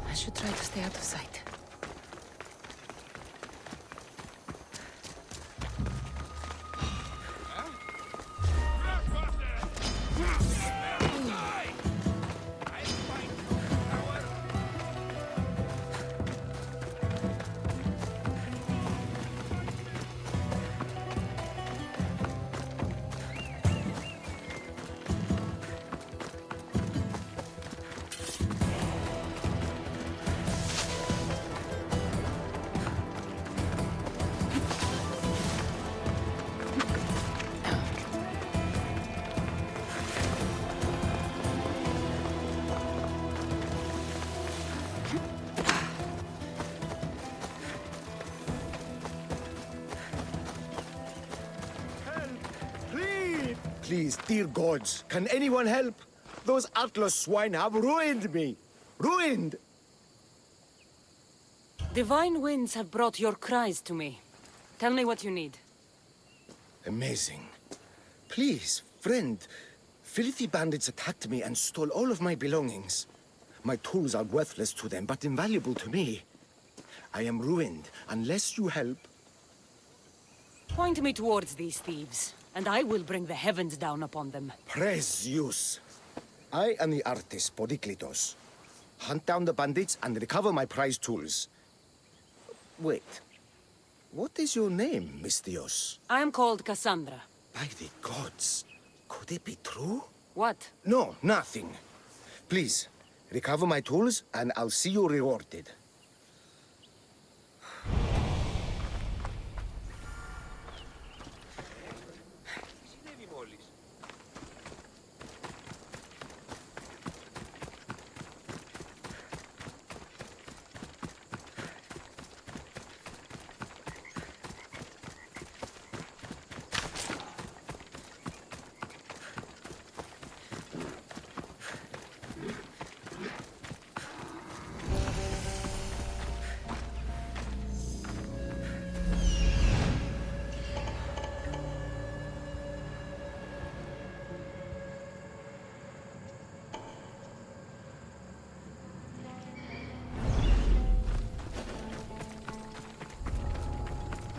I should try to stay out of sight. Please, dear gods, can anyone help? Those Atlas swine have ruined me. Ruined! Divine winds have brought your cries to me. Tell me what you need. Amazing. Please, friend. Filthy bandits attacked me and stole all of my belongings. My tools are worthless to them, but invaluable to me. I am ruined unless you help. Point me towards these thieves, and I will bring the heavens down upon them. Praise Zeus. I am the artist, Podiklitos. Hunt down the bandits and recover my prized tools. Wait. What is your name, Mystios? I am called Cassandra. By the gods. Could it be true? What? No, nothing. Please, recover my tools and I'll see you rewarded.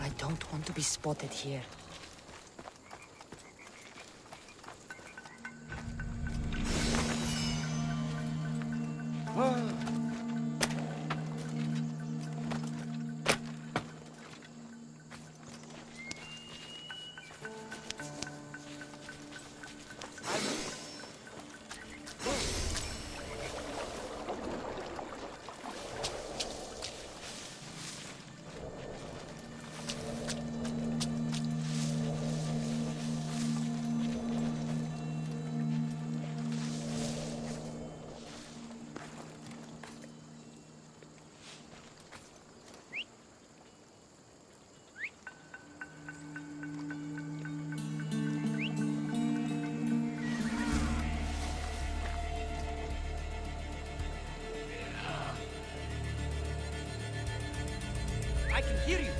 I don't want to be spotted here. I can hear you.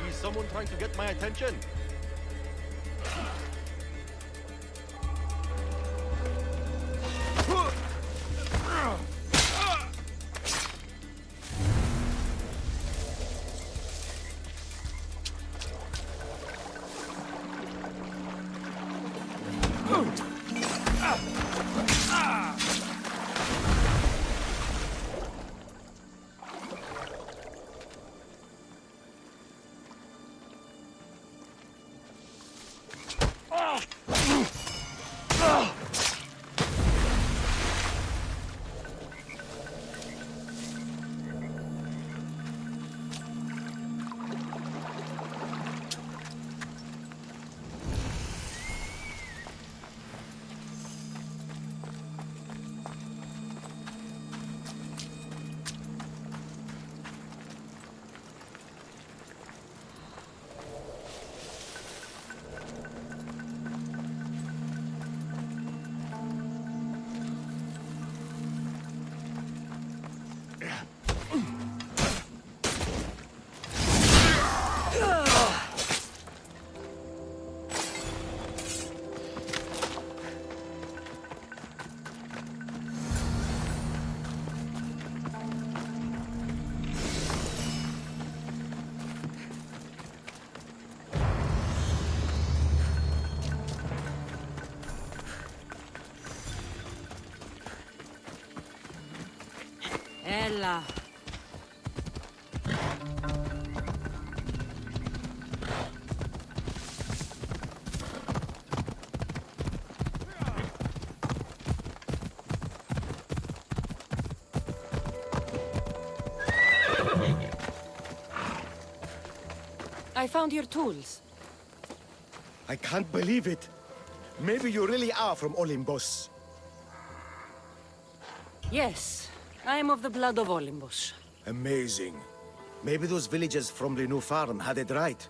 Is someone trying to get my attention? Ella. I found your tools. I can't believe it. Maybe you really are from Olympus. Yes, I am of the blood of Olympus. Amazing. Maybe those villagers from the new farm had it right.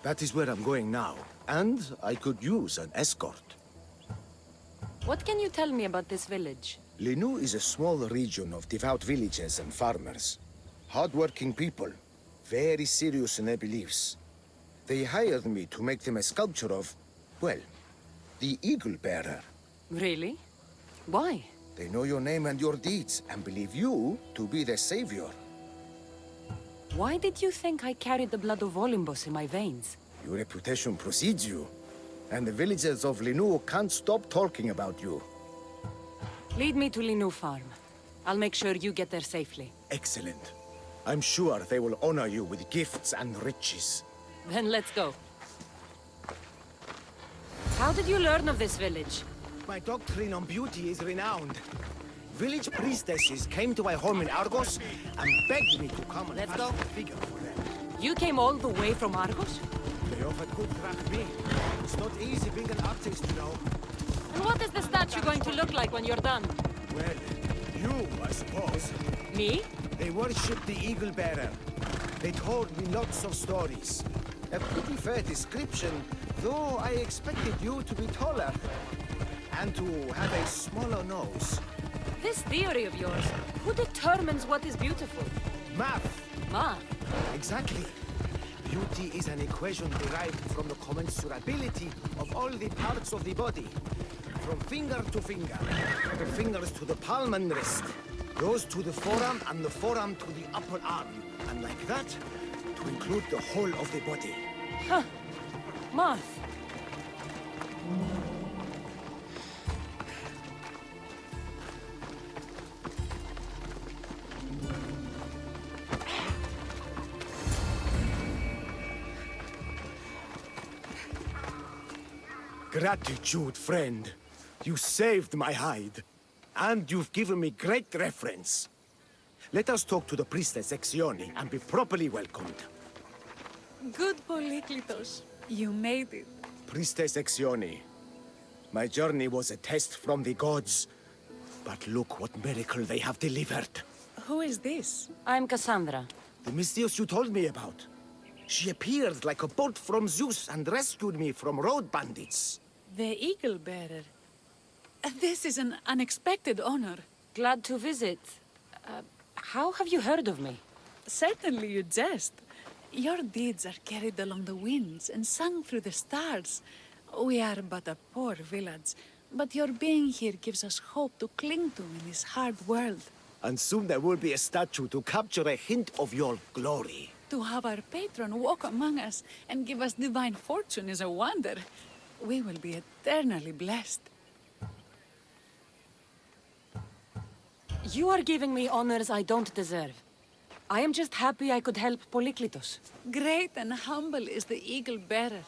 That is where I'm going now. And I could use an escort. What can you tell me about this village? Linu is a small region of devout villagers and farmers. Hard-working people, very serious in their beliefs. They hired me to make them a sculpture of, well, the Eagle Bearer. Really? Why? They know your name and your deeds, and believe you to be their savior. Why did you think I carried the blood of Olympus in my veins? Your reputation precedes you, and the villagers of Linu can't stop talking about you. Lead me to Linu Farm. I'll make sure you get there safely. Excellent. I'm sure they will honor you with gifts and riches. Then let's go. How did you learn of this village? My doctrine on beauty is renowned. Village priestesses came to my home in Argos and begged me to come and Let's pass go. the figure for them. You came all the way from Argos? They offered good drachmae. It's not easy being an artist, you know. And what is the statue going to look like when you're done? Well, you, I suppose. Me? They worshipped the Eagle Bearer. They told me lots of stories. A pretty fair description, though I expected you to be taller. And to have a smaller nose. This theory of yours, who determines what is beautiful? Math! Ma. Exactly. Beauty is an equation derived from the commensurability of all the parts of the body. From finger to finger. The fingers to the palm and wrist. Those to the forearm and the forearm to the upper arm. And like that, to include the whole of the body. Huh. Math. Gratitude, friend. You saved my hide. And you've given me great reference. Let us talk to the priestess Exione and be properly welcomed. Good Polyklitos. You made it. Priestess Exione, my journey was a test from the gods. But look what miracle they have delivered. Who is this? I'm Cassandra. The Mystios you told me about. She appeared like a bolt from Zeus and rescued me from road bandits. The Eagle Bearer. This is an unexpected honor. Glad to visit. How have you heard of me? Certainly you jest. Your deeds are carried along the winds and sung through the stars. We are but a poor village, but your being here gives us hope to cling to in this hard world. And soon there will be a statue to capture a hint of your glory. To have our patron walk among us and give us divine fortune is a wonder. We will be eternally blessed. You are giving me honors I don't deserve. I am just happy I could help Polyklitos. Great and humble is the Eagle Bearer.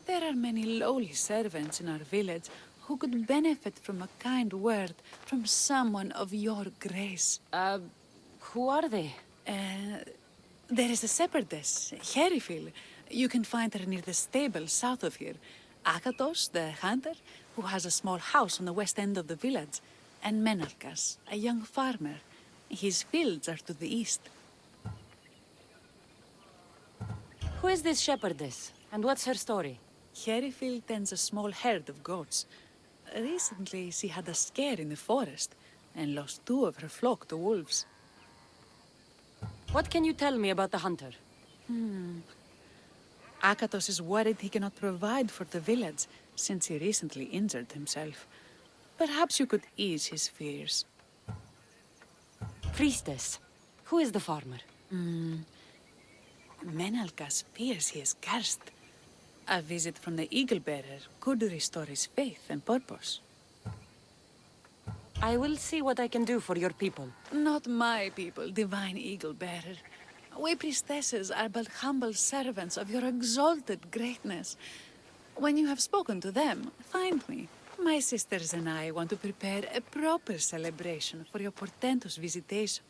There are many lowly servants in our village who could benefit from a kind word from someone of your grace. Who are they? There is a shepherdess, Herifil. You can find her near the stable south of here. Akatos, the hunter, who has a small house on the west end of the village. And Menalkas, a young farmer. His fields are to the east. Who is this shepherdess? And what's her story? Herifil tends a small herd of goats. Recently, she had a scare in the forest and lost 2 of her flock to wolves. What can you tell me about the hunter? Akatos is worried he cannot provide for the village since he recently injured himself. Perhaps you could ease his fears. Priestess. Who is the farmer? Menalkas fears he is cursed. A visit from the Eagle Bearer could restore his faith and purpose. I will see what I can do for your people. Not my people, divine eagle bearer. We priestesses are but humble servants of your exalted greatness. When you have spoken to them, find me. My sisters and I want to prepare a proper celebration for your portentous visitation.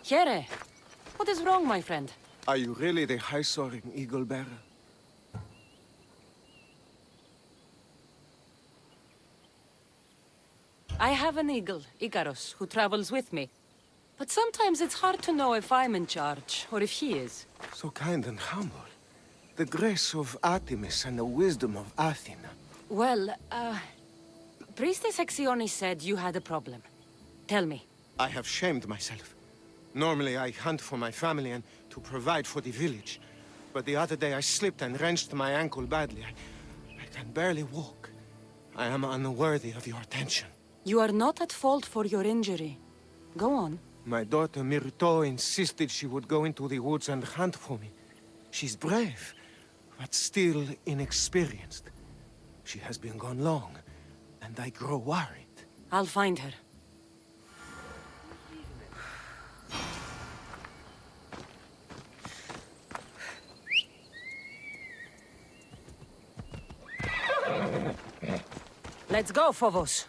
Here, what is wrong, my friend? Are you really the high-soaring eagle bearer? I have an eagle, Icarus, who travels with me. But sometimes it's hard to know if I'm in charge, or if he is. So kind and humble. The grace of Artemis and the wisdom of Athena. Well, Priestess Hexione said you had a problem. Tell me. I have shamed myself. Normally I hunt for my family and to provide for the village. But the other day I slipped and wrenched my ankle badly. I can barely walk. I am unworthy of your attention. You are not at fault for your injury. Go on. My daughter Myrto insisted she would go into the woods and hunt for me. She's brave, but still inexperienced. She has been gone long, and I grow worried. I'll find her. Let's go, Phobos.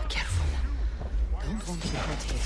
Careful. Don't want your head here.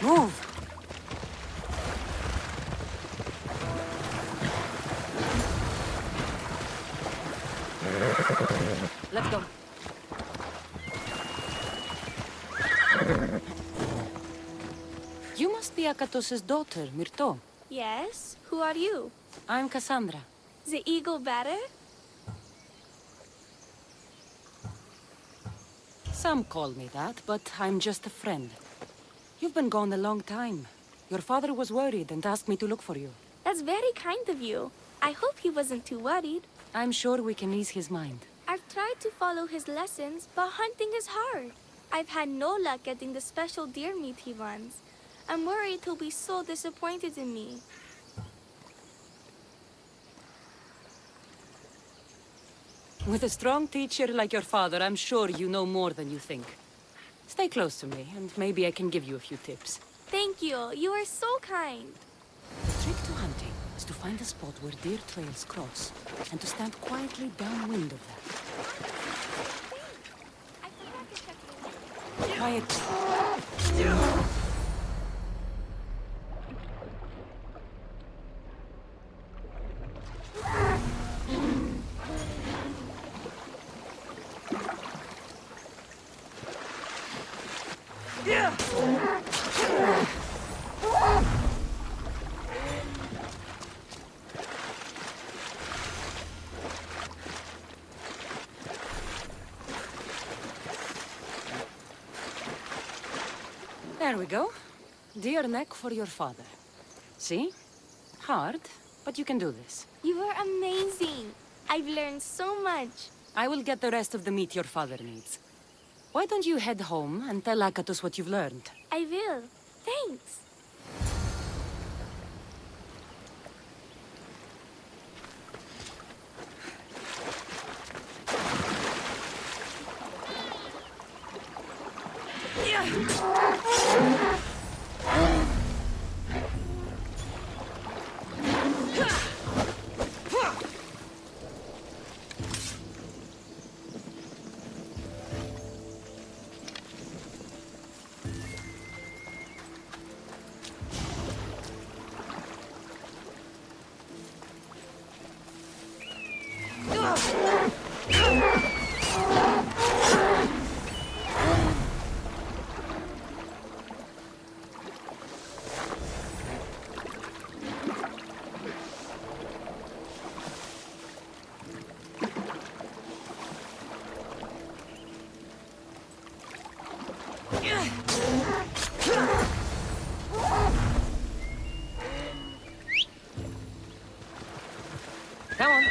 Move! Let's go. You must be Akatos's daughter, Myrto. Yes? Who are you? I'm Cassandra. The eagle bearer? Some call me that, but I'm just a friend. You've been gone a long time. Your father was worried and asked me to look for you. That's very kind of you. I hope he wasn't too worried. I'm sure we can ease his mind. I've tried to follow his lessons, but hunting is hard. I've had no luck getting the special deer meat he wants. I'm worried he'll be so disappointed in me. With a strong teacher like your father, I'm sure you know more than you think. Stay close to me, and maybe I can give you a few tips. Thank you. You are so kind. The trick to hunting is to find a spot where deer trails cross, and to stand quietly downwind of that. I forgot to check the Quiet. There we go. Dear neck for your father. See? Hard, but you can do this. You are amazing. I've learned so much. I will get the rest of the meat your father needs. Why don't you head home and tell Akatos what you've learned? I will. Thanks. Come on.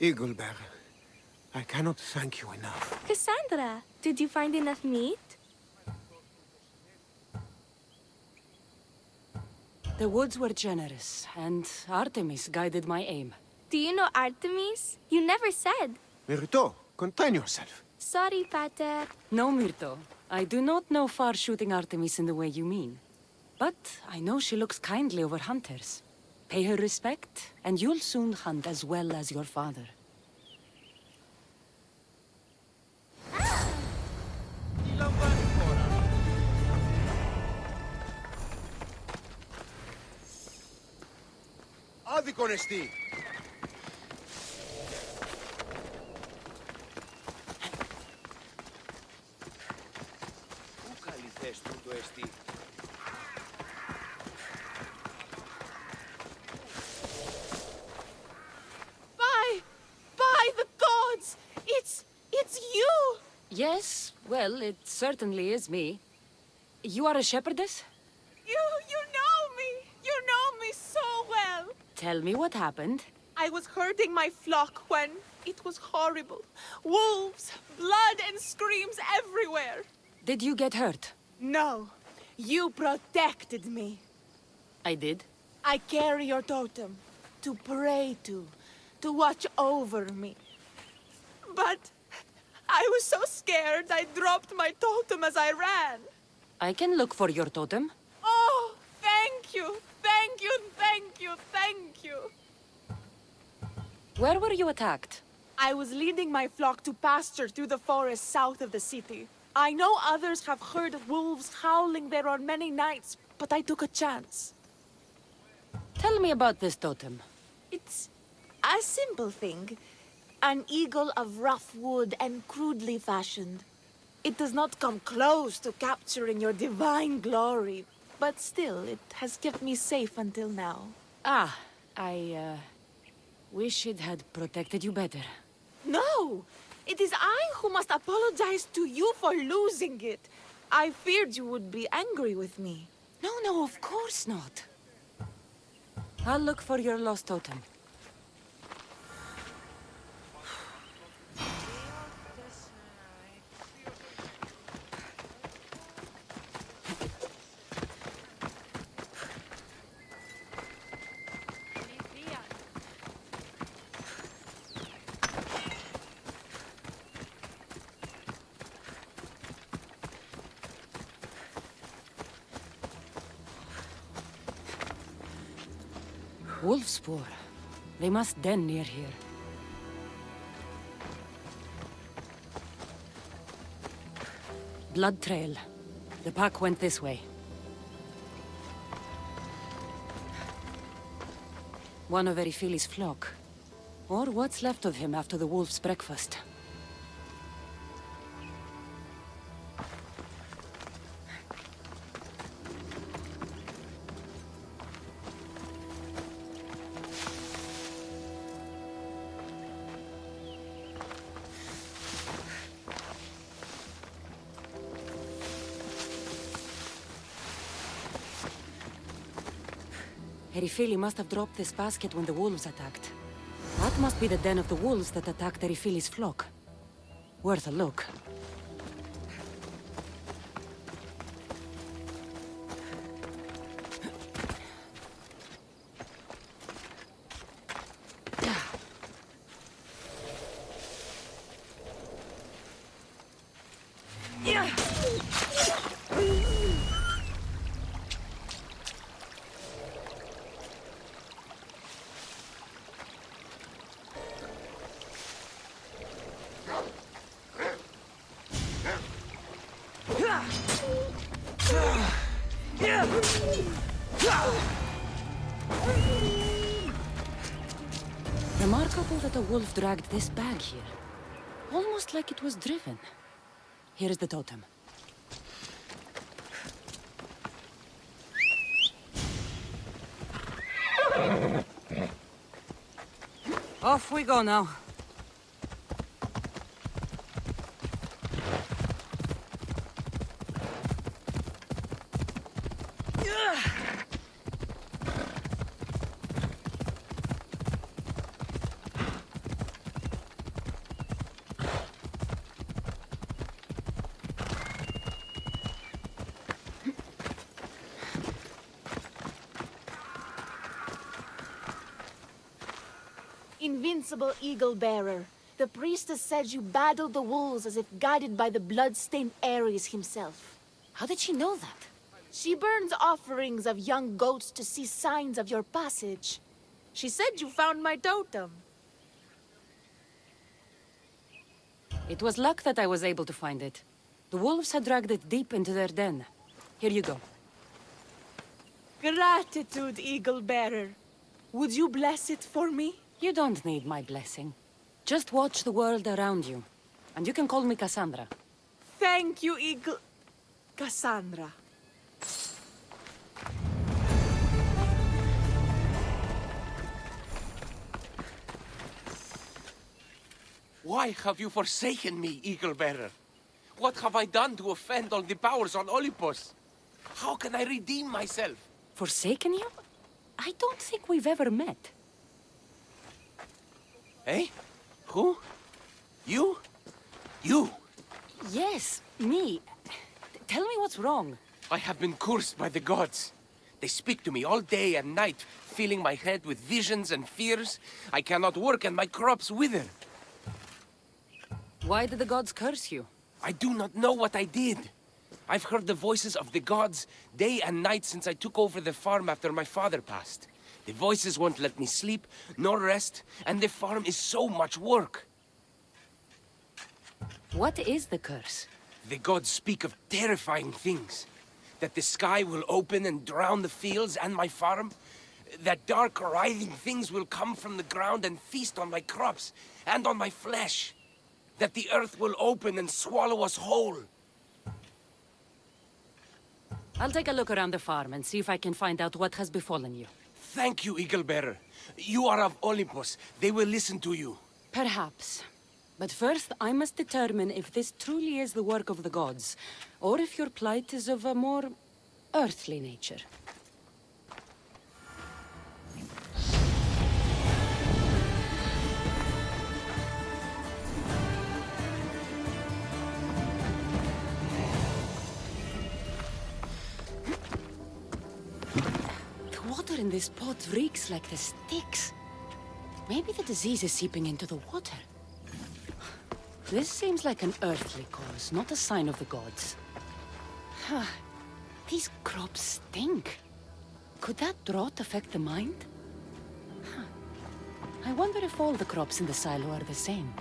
Eaglebearer, I cannot thank you enough. Cassandra, did you find enough meat? The woods were generous, and Artemis guided my aim. Do you know Artemis? You never said. Myrto, contain yourself. Sorry, Pater. No, Myrto. I do not know far-shooting Artemis in the way you mean. But I know she looks kindly over hunters. Pay her respect, and you'll soon hunt as well as your father. Άδικον εστί. Πού καλυθές τούτο εστί. By the gods! It's you! Yes, well, it certainly is me. You are a shepherdess? You know me! You know me so well! Tell me what happened. I was herding my flock when it was horrible. Wolves, blood and screams everywhere. Did you get hurt? No, you protected me. I did. I carry your totem to pray to watch over me. But I was so scared I dropped my totem as I ran. I can look for your totem. Oh, thank you, thank you, thank you, thank you. Where were you attacked? I was leading my flock to pasture through the forest south of the city. I know others have heard wolves howling there on many nights, but I took a chance. Tell me about this totem. It's a simple thing. An eagle of rough wood and crudely fashioned. It does not come close to capturing your divine glory, but still, it has kept me safe until now. Ah, I wish it had protected you better. No! It is I who must apologize to you for losing it. I feared you would be angry with me. No, of course not. I'll look for your lost totem. Wolf spoor. They must den near here. Blood trail. The pack went this way. One of Erifili's flock. Or what's left of him after the wolf's breakfast. Erifili must have dropped this basket when the wolves attacked. That must be the den of the wolves that attacked Erifili's flock. Worth a look. Remarkable that a wolf dragged this bag here. Almost like it was driven. Here is the totem. Off we go now. Invincible Eagle Bearer, the priestess said you battled the wolves as if guided by the blood-stained Ares himself. How did she know that? She burns offerings of young goats to see signs of your passage. She said you found my totem. It was luck that I was able to find it. The wolves had dragged it deep into their den. Here you go. Gratitude, Eagle Bearer. Would you bless it for me? You don't need my blessing. Just watch the world around you. And you can call me Cassandra. Thank you, Eagle... Cassandra. Why have you forsaken me, Eagle Bearer? What have I done to offend all the powers on Olympus? How can I redeem myself? Forsaken you? I don't think we've ever met. Eh? Who? You? You? Yes, me. Tell me what's wrong. I have been cursed by the gods. They speak to me all day and night, filling my head with visions and fears. I cannot work and my crops wither. Why did the gods curse you? I do not know what I did. I've heard the voices of the gods day and night since I took over the farm after my father passed. The voices won't let me sleep, nor rest, and the farm is so much work. What is the curse? The gods speak of terrifying things. That the sky will open and drown the fields and my farm. That dark, writhing things will come from the ground and feast on my crops and on my flesh. That the earth will open and swallow us whole. I'll take a look around the farm and see if I can find out what has befallen you. Thank you, Eagle Bearer. You are of Olympus. They will listen to you. Perhaps. But first, I must determine if this truly is the work of the gods, or if your plight is of a more earthly nature. In this pot reeks like the sticks. Maybe the disease is seeping into the water. This seems like an earthly cause, not a sign of the gods. These crops stink. Could that drought affect the mind? I wonder if all the crops in the silo are the same.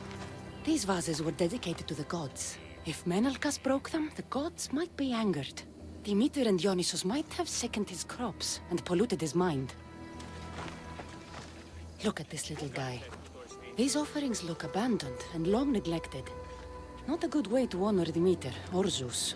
These vases were dedicated to the gods. If Menalcas broke them, the gods might be angered. Demeter and Dionysus might have sickened his crops and polluted his mind. Look at this little guy. These offerings look abandoned and long neglected. Not a good way to honor Demeter or Zeus.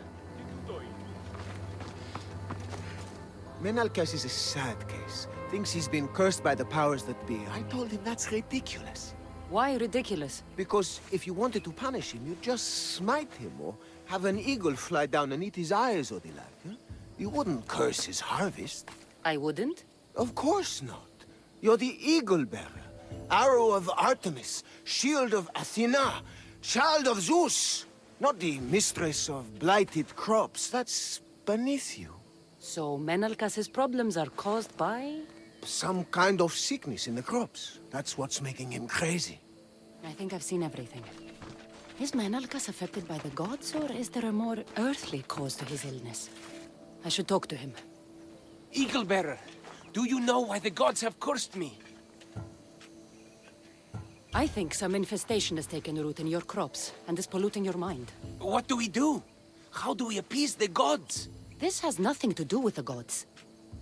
Menalcas is a sad case. Thinks he's been cursed by the powers that be. I told him that's ridiculous. Why ridiculous? Because if you wanted to punish him, you'd just smite him or have an eagle fly down and eat his eyes or the like. Huh? You wouldn't curse his harvest. I wouldn't? Of course not. You're the eagle bearer. Arrow of Artemis, shield of Athena, child of Zeus. Not the mistress of blighted crops. That's beneath you. So Menalcas's problems are caused by? Some kind of sickness in the crops. That's what's making him crazy. I think I've seen everything. Is Menalcas affected by the gods, or is there a more earthly cause to his illness? I should talk to him. Eagle Bearer, do you know why the gods have cursed me? I think some infestation has taken root in your crops and is polluting your mind. What do we do? How do we appease the gods? This has nothing to do with the gods.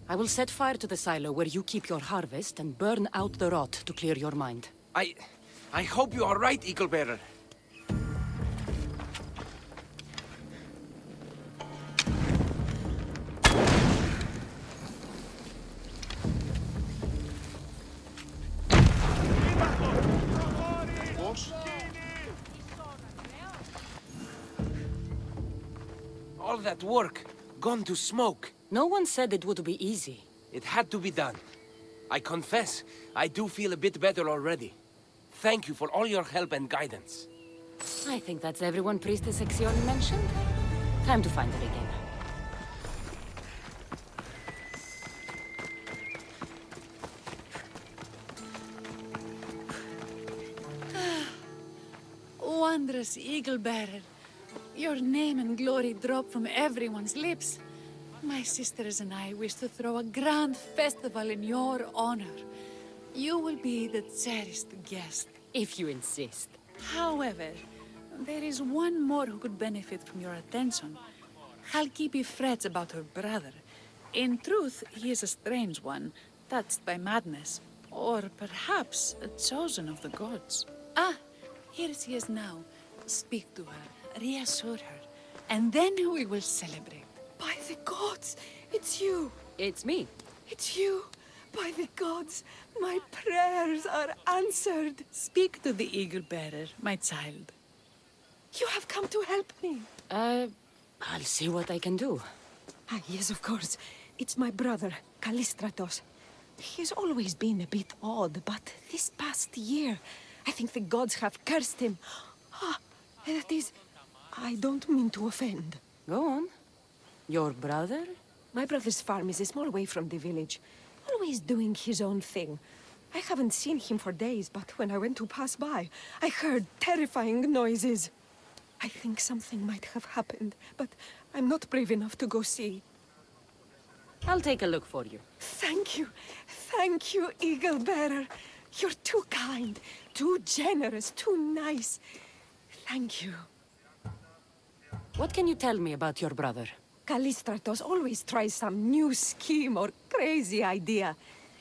I will set fire to the silo where you keep your harvest and burn out the rot to clear your mind. I hope you are right, Eagle Bearer. All that work, gone to smoke. No one said it would be easy. It had to be done. I confess, I do feel a bit better already. Thank you for all your help and guidance. I think that's everyone Priestess Exion mentioned. Time to find her again. Wondrous Eagle Bearer. Your name and glory drop from everyone's lips. My sisters and I wish to throw a grand festival in your honor. You will be the cherished guest. If you insist. However, there is one more who could benefit from your attention. Halkipi frets about her brother. In truth, he is a strange one, touched by madness. Or perhaps a chosen of the gods. Ah, here she is now. Speak to her, reassure her, and then we will celebrate. By the gods, it's you. It's me. It's you. By the gods, my prayers are answered. Speak to the Eagle Bearer, my child. You have come to help me. I'll see what I can do. Ah, yes, of course. It's my brother, Callistratos. He's always been a bit odd, but this past year, I think the gods have cursed him. Ah, that is... I don't mean to offend. Go on. Your brother? My brother's farm is a small way from the village. Always doing his own thing. I haven't seen him for days, but when I went to pass by, I heard terrifying noises. I think something might have happened, but I'm not brave enough to go see. I'll take a look for you. Thank you. Thank you, Eagle Bearer. You're too kind, too generous, too nice. Thank you. What can you tell me about your brother? Callistratos always tries some new scheme or crazy idea.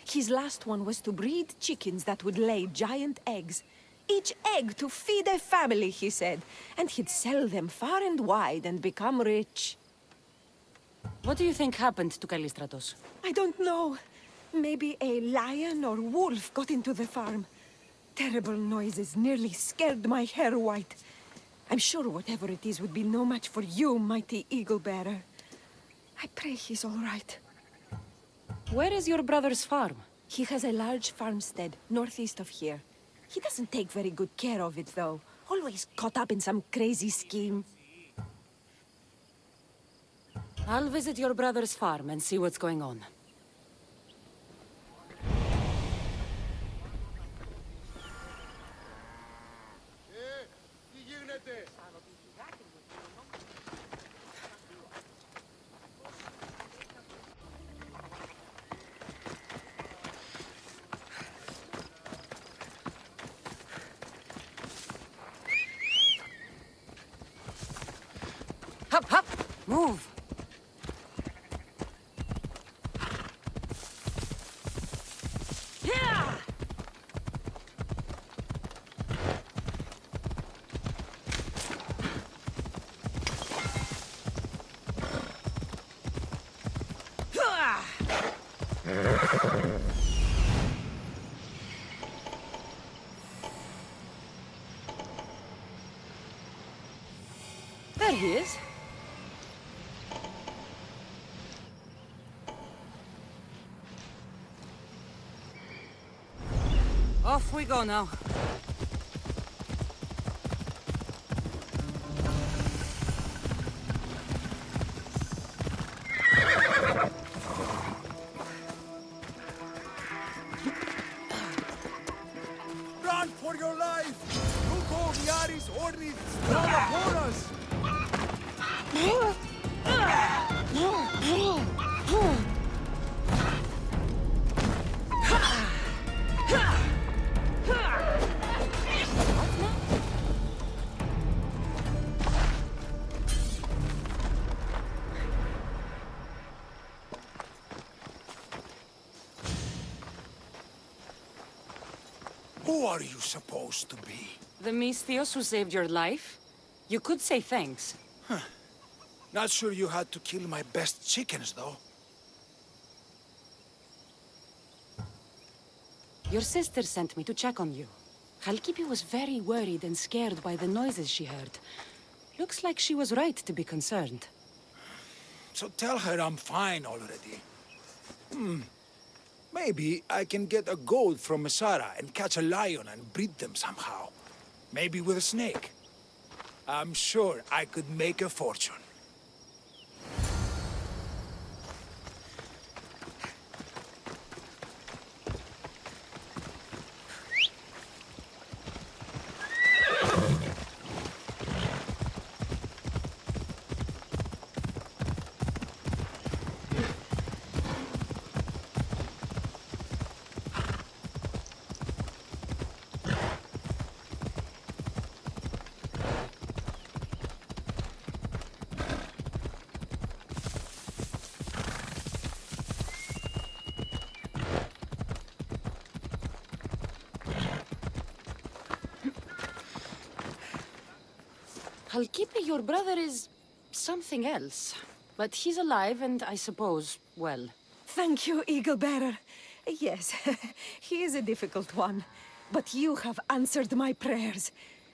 His last one was to breed chickens that would lay giant eggs. Each egg to feed a family, he said. And he'd sell them far and wide and become rich. What do you think happened to Callistratos? I don't know. Maybe a lion or wolf got into the farm. Terrible noises nearly scared my hair white. I'm sure whatever it is would be no match for you, mighty Eagle Bearer. I pray he's all right. Where is your brother's farm? He has a large farmstead northeast of here. He doesn't take very good care of it, though. Always caught up in some crazy scheme. I'll visit your brother's farm and see what's going on. Move. Yeah! There he is. Off we go now. Run for your life! Tuko Miaris Ordi Horas! Who are you supposed to be? The Misthios who saved your life? You could say thanks. Not sure you had to kill my best chickens, though. Your sister sent me to check on you. Halkipi was very worried and scared by the noises she heard. Looks like she was right to be concerned. So tell her I'm fine already. Maybe I can get a goat from Masara and catch a lion and breed them somehow. Maybe with a snake. I'm sure I could make a fortune. Halkipi, your brother is something else. But he's alive and I suppose, well. Thank you, Eagle Bearer. Yes, he is a difficult one. But you have answered my prayers.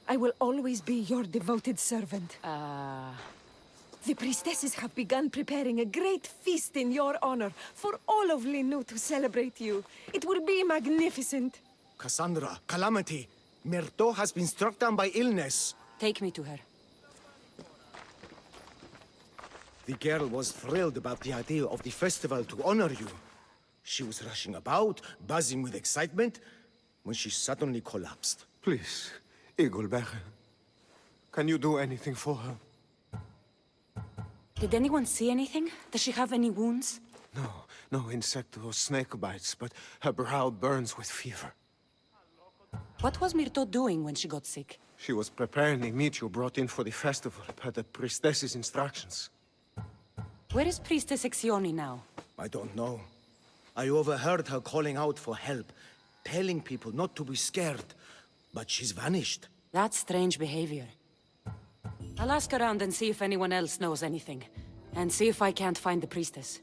I will always be your devoted servant. The priestesses have begun preparing a great feast in your honor for all of Linu to celebrate you. It will be magnificent. Cassandra, Calamity, Myrto has been struck down by illness. Take me to her. The girl was thrilled about the idea of the festival to honor you. She was rushing about, buzzing with excitement, when she suddenly collapsed. Please, Eagle Bearer. Can you do anything for her? Did anyone see anything? Does she have any wounds? No insect or snake bites, but her brow burns with fever. What was Myrto doing when she got sick? She was preparing the meat you brought in for the festival, per the priestess's instructions. Where is Priestess Exioni now? I don't know. I overheard her calling out for help, telling people not to be scared. But she's vanished. That's strange behavior. I'll ask around and see if anyone else knows anything. And see if I can't find the priestess.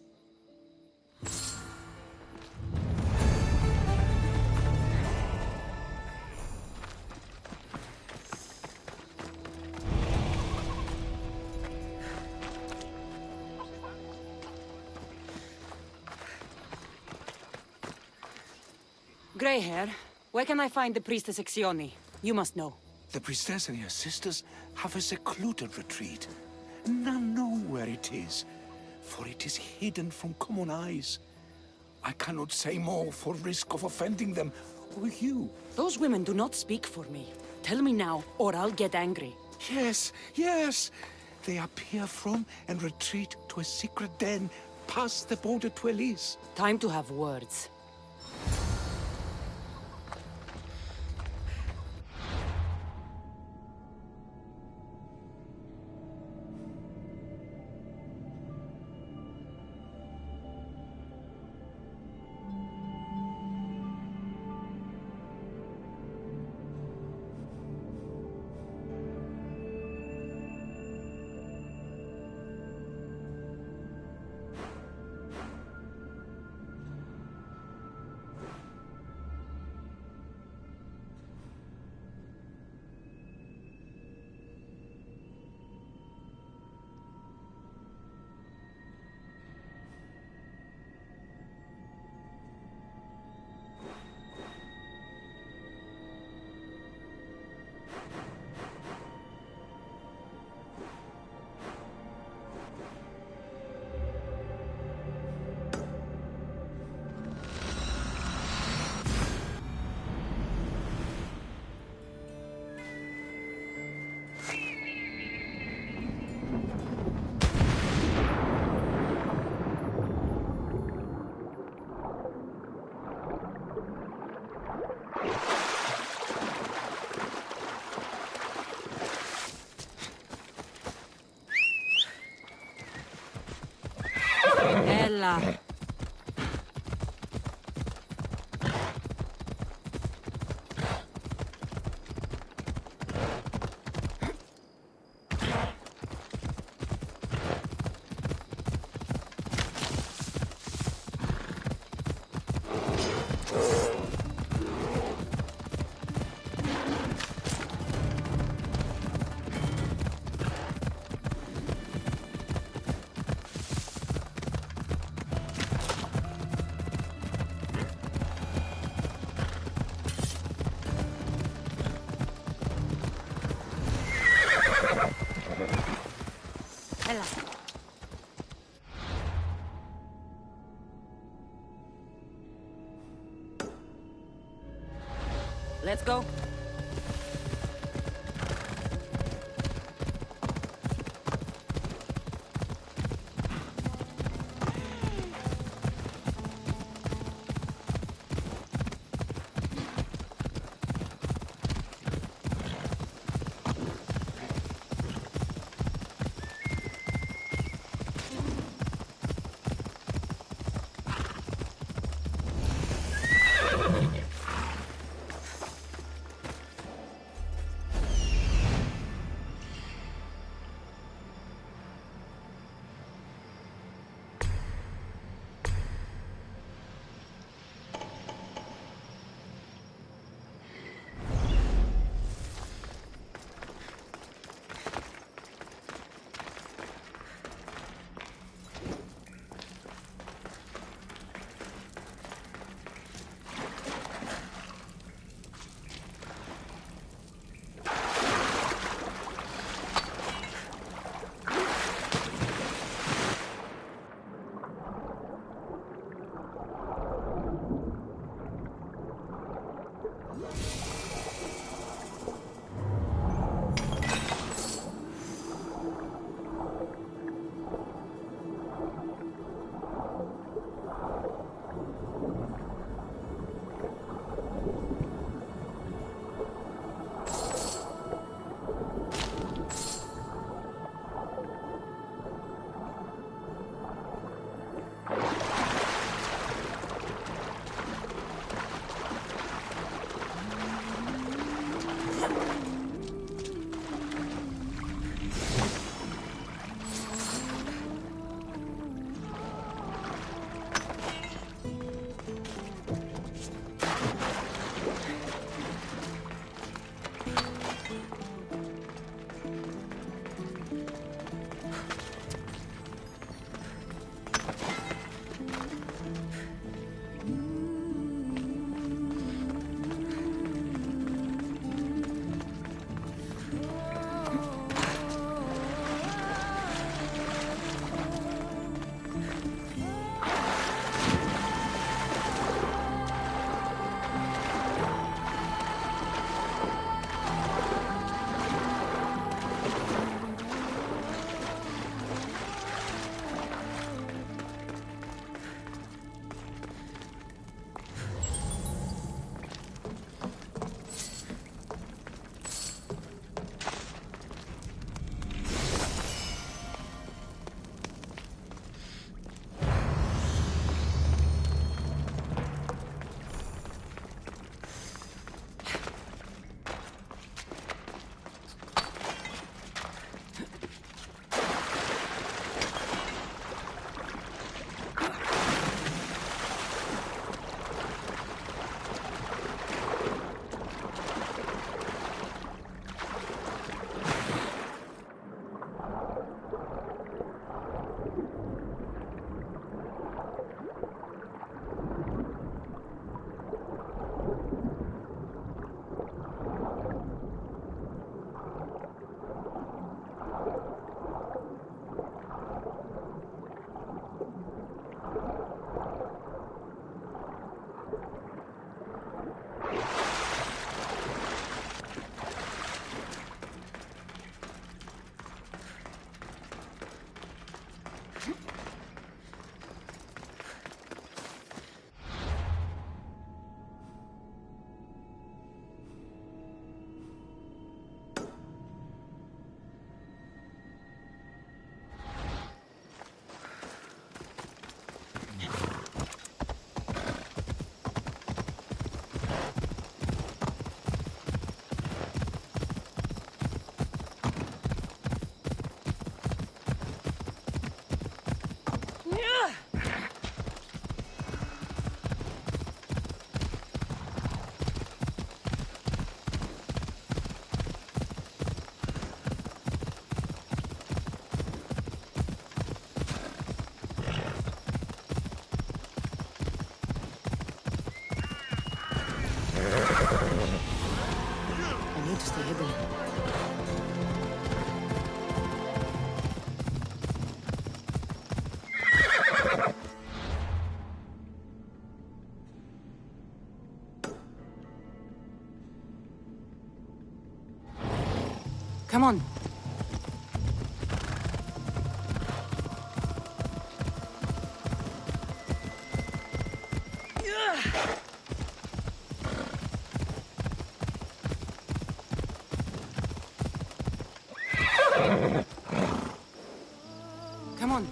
Grey hair, where can I find the priestess Exioni? You must know. The priestess and her sisters have a secluded retreat. None know where it is, for it is hidden from common eyes. I cannot say more for risk of offending them or you. Those women do not speak for me. Tell me now, or I'll get angry. Yes, yes. They appear from and retreat to a secret den past the border to Elise. Time to have words. Ella. Ella. Let's go. to stay hidden. Come on. Come on.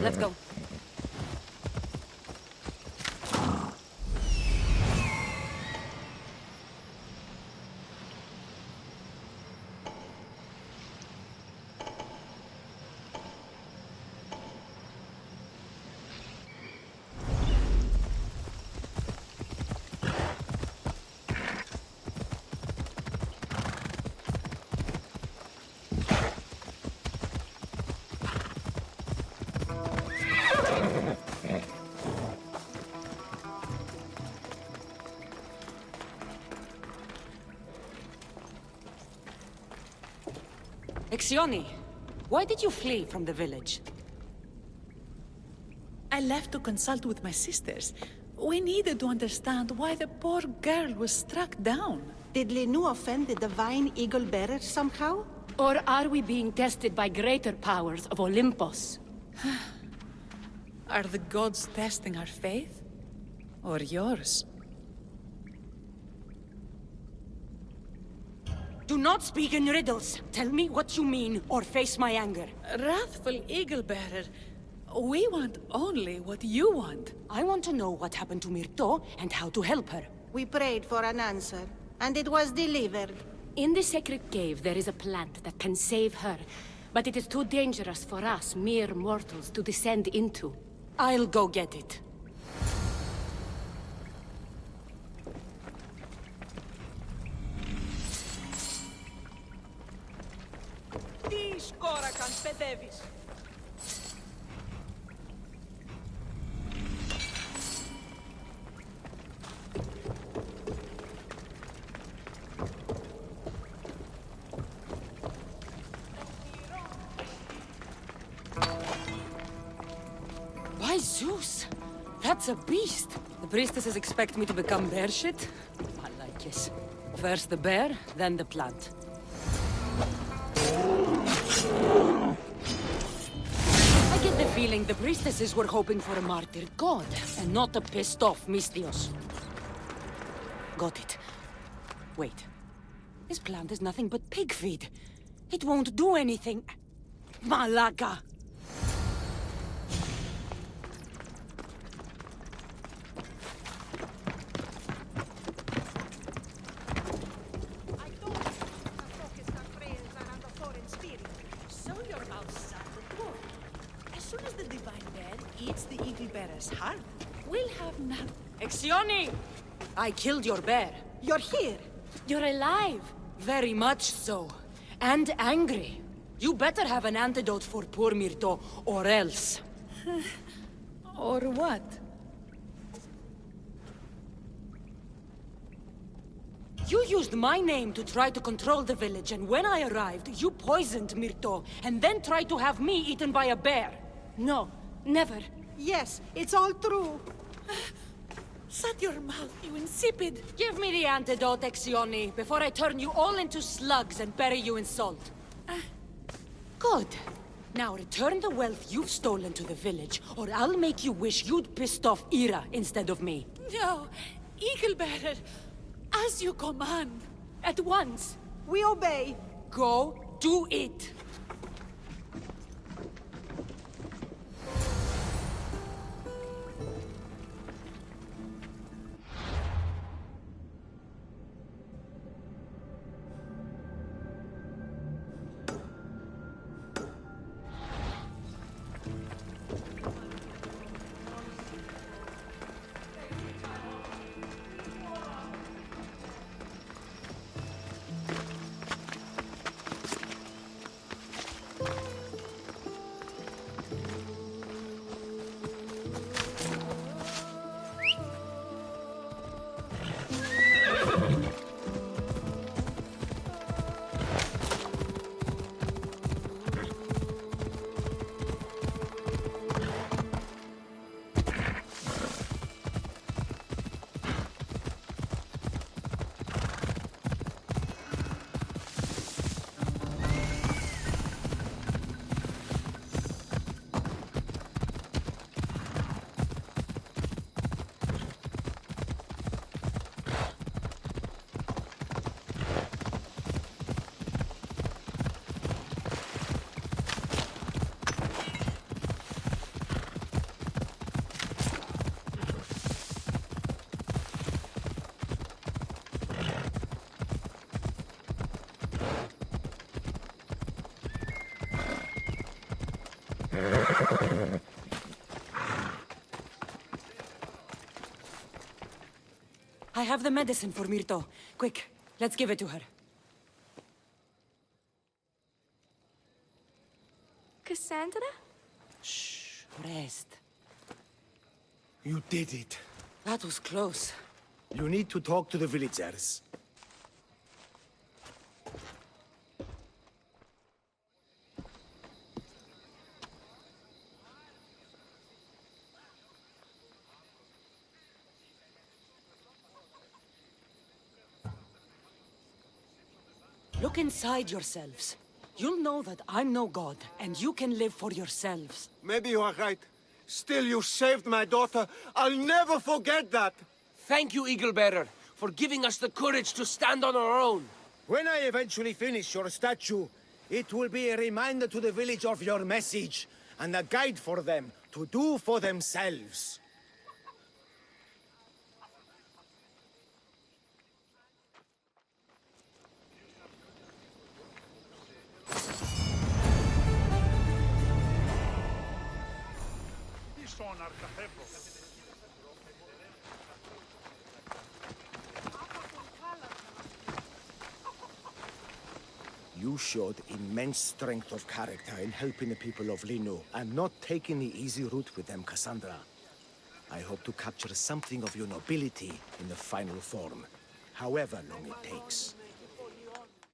Let's go. Exioni, why did you flee from the village? I left to consult with my sisters. We needed to understand why the poor girl was struck down. Did Lenu offend the divine eagle bearer somehow? Or are we being tested by greater powers of Olympus? Are the gods testing our faith? Or yours? Do not speak in riddles. Tell me what you mean, or face my anger. Wrathful eagle bearer, we want only what you want. I want to know what happened to Myrto and how to help her. We prayed for an answer, and it was delivered. In the sacred cave, there is a plant that can save her, but it is too dangerous for us, mere mortals, to descend into. I'll go get it. Why, Zeus? That's a beast. The priestesses expect me to become bear shit? I like it. First the bear, then the plant. I get the feeling the priestesses were hoping for a martyred god, and not a pissed-off Mystios. Got it. Wait. This plant is nothing but pig feed. It won't do anything. Malaka! Heart. We'll have none. Exioni! I killed your bear. You're here. You're alive. Very much so. And angry. You better have an antidote for poor Myrto, or else. Or what? You used my name to try to control the village, and when I arrived, you poisoned Myrto, and then tried to have me eaten by a bear. No, never. Yes, it's all true. Shut your mouth, you insipid! Give me the antidote, Exioni, before I turn you all into slugs and bury you in salt. Good. Now return the wealth you've stolen to the village, or I'll make you wish you'd pissed off Ira instead of me. No, Eagle Bearer, as you command. At once. We obey. Go do it. I have the medicine for Myrto. Quick, let's give it to her. Cassandra? Shh, rest. You did it. That was close. You need to talk to the villagers. Look inside yourselves. You'll know that I'm no god, and you can live for yourselves. Maybe you are right. Still, you saved my daughter. I'll never forget that. Thank you, Eagle Bearer, for giving us the courage to stand on our own. When I eventually finish your statue, it will be a reminder to the village of your message, and a guide for them to do for themselves. You showed immense strength of character in helping the people of Lino, and not taking the easy route with them, Cassandra. I hope to capture something of your nobility in the final form, however long it takes.